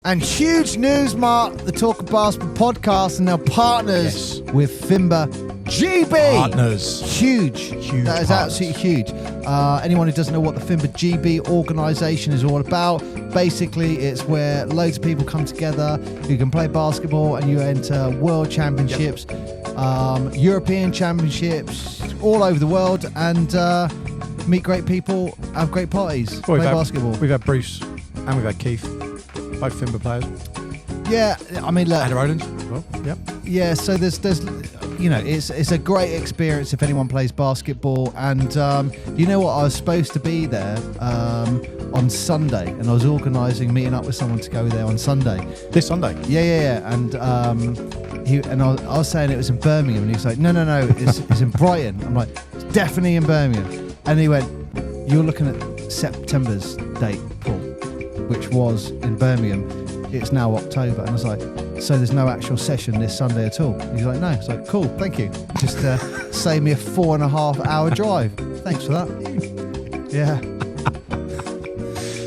And huge news, Mark. The Talk of Basketball podcast are now partners with FIMBA GB. Partners. Huge. That is partners. absolutely huge. Anyone who doesn't know what the FIMBA GB organisation is all about, basically it's where loads of people come together who can play basketball and you enter world championships, European championships, all over the world, and meet great people, have great parties, play basketball. We've had Bruce and we've had Keith, both FIMBA players. Yeah, I mean, look. And Rodens. Well, yep. Yeah, so there's you know, it's a great experience if anyone plays basketball. And you know what, I was supposed to be there on Sunday, and I was organising meeting up with someone to go there on Sunday. This Sunday? Yeah. And I was saying it was in Birmingham, and he was like, no, it's in Brighton. I'm like, it's definitely in Birmingham. And he went, you're looking at September's date, Paul, which was in Birmingham. It's now October. And I was like, so there's no actual session this Sunday at all? He's like, no. It's like, cool, thank you. Just save me a 4.5 hour drive. Thanks for that. Yeah.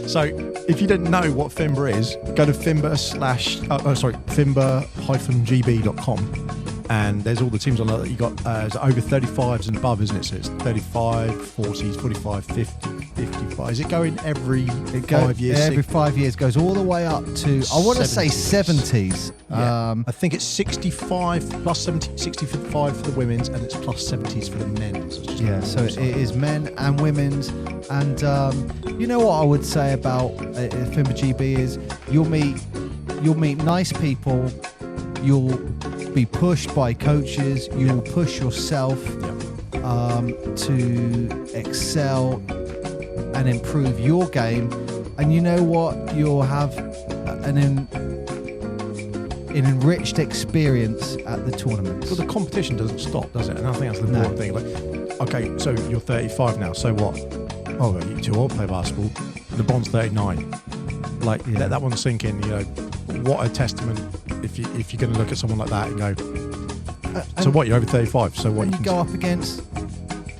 So if you didn't know what FIMBA is, go to FIMBA-GB.com. And there's all the teams on there that you got. It's over 35s and above, isn't it? So it's 35, 40s, 45, 50, 55. Is it going every 5 years? Yeah, every 5 years goes all the way up to, I want to say 70s. Yeah. I think it's 65 plus 70, 65 for the women's, and it's plus 70s for the men's. So it is men and women's. And you know what I would say about FIMBA GB is you'll meet nice people. You'll be pushed by coaches. You'll push yourself to excel and improve your game. And you know what? You'll have an enriched experience at the tournaments. Well, the competition doesn't stop, does it? And I think that's the important thing. Like, okay, so you're 35 now. So what? Oh, you two all play basketball. LeBron's 39. Like, let that one sink in. You know, what a testament. If you're going to look at someone like that and go, so what? You're over 35. So what? And you go up against,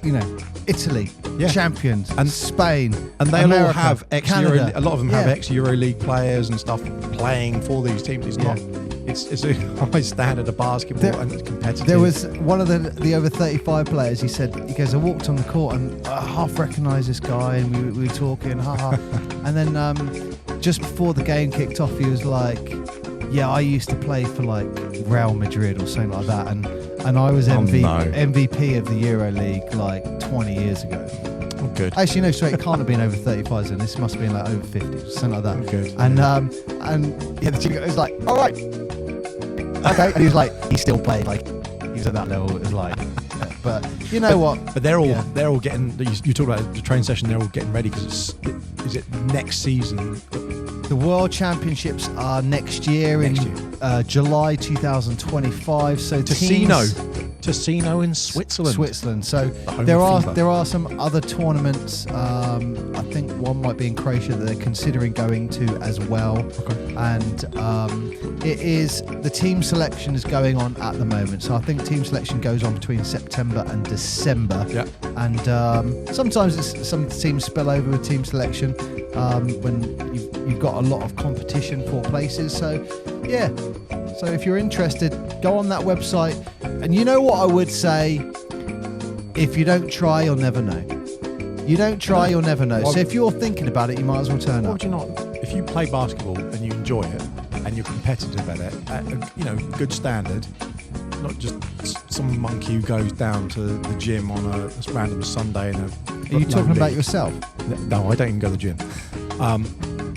you know, Italy, champions, and Spain, and they'll America, all have Canada. A lot of them have ex-Euroleague players and stuff playing for these teams. It's not. It's a high standard of basketball and it's competitive. There was one of the over 35 players. He goes, I walked on the court and I half recognised this guy, and we were talking, and then just before the game kicked off, he was like, yeah, I used to play for like Real Madrid or something like that, and I was MVP of the Euroleague like 20 years ago. Oh, good. Actually, no, sorry, it can't have been over 35s, then this must have been like over 50s or something like that. Oh, good. And the chick was like, all right, okay, and he was like, he still played, like he was at that level. It was like, but you know what? But they're all getting. You talk about the training session. They're all getting ready because is it next season? The World Championships are next year in July 2025. So Ticino in Switzerland. So there are some other tournaments. I think one might be in Croatia that they're considering going to as well. Okay. And the team selection is going on at the moment. So I think team selection goes on between September and December. Yeah. And sometimes some teams spill over with team selection when you've got a lot of competition for places. So so if you're interested, go on that website. And you know what I would say, if you don't try, you'll never know. You don't try, you'll never know. So if you're thinking about it, you might as well turn up. Why would you not? If you play basketball and you enjoy it and you're competitive at it, at a good standard, not just some monkey who goes down to the gym on a random Sunday. Are you talking about yourself? No, I don't even go to the gym.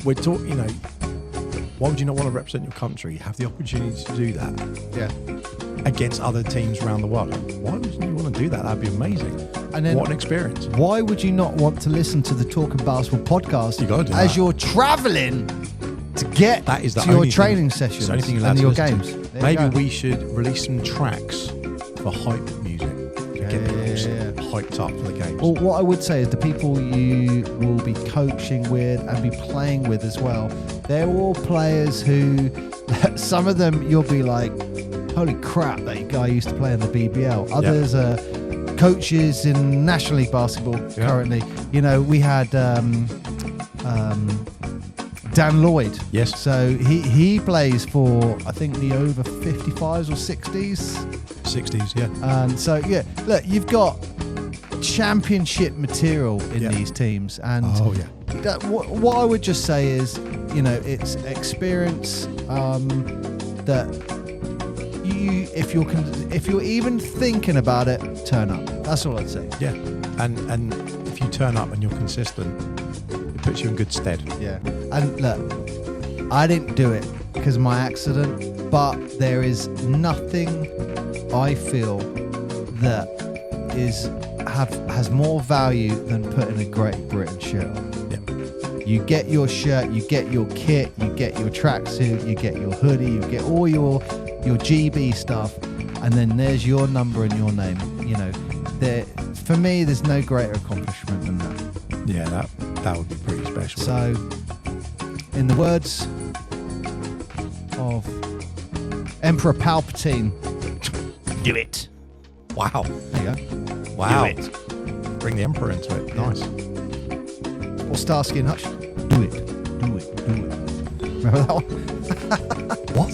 We're talking, why would you not want to represent your country? Have the opportunity to do that. Yeah. Against other teams around the world. Why would you want to do that? That'd be amazing. And then, what an experience. Why would you not want to listen to the Talking Basketball podcast as you're travelling to get to your training sessions and your games? Maybe we should release some tracks for hype music to get people hyped up for the games. Well, what I would say is the people you will be coaching with and be playing with as well, they're all players who, some of them you'll be like, holy crap, that guy used to play in the BBL. Others are coaches in National League basketball currently. We had Dan Lloyd. Yes. So he plays for, I think, the over 55s or 60s. 60s, yeah. And so, yeah, look, you've got championship material in these teams. And what I would just say is, you know, it's experience that if you're even thinking about it, turn up. That's all I'd say. Yeah. And if you turn up and you're consistent, it puts you in good stead. Yeah. And look, I didn't do it because of my accident, but there is nothing I feel that has more value than putting a Great Britain shirt on. Yeah. You get your shirt, you get your kit, you get your tracksuit, you get your hoodie, you get all your GB stuff, and then there's your number and your name. You know, for me, there's no greater accomplishment than that. Yeah, that would be pretty special. So, in the words of Emperor Palpatine, do it. Wow. There you go. Wow. Do it. Bring the Emperor into it. Nice. Or Starsky and Hutch. Do it. Do it. Do it. Remember that one? What?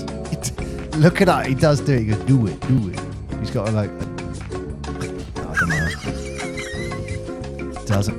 Look it up. He does do it. He goes, do it. Do it. He's got a, like... I don't know. Doesn't.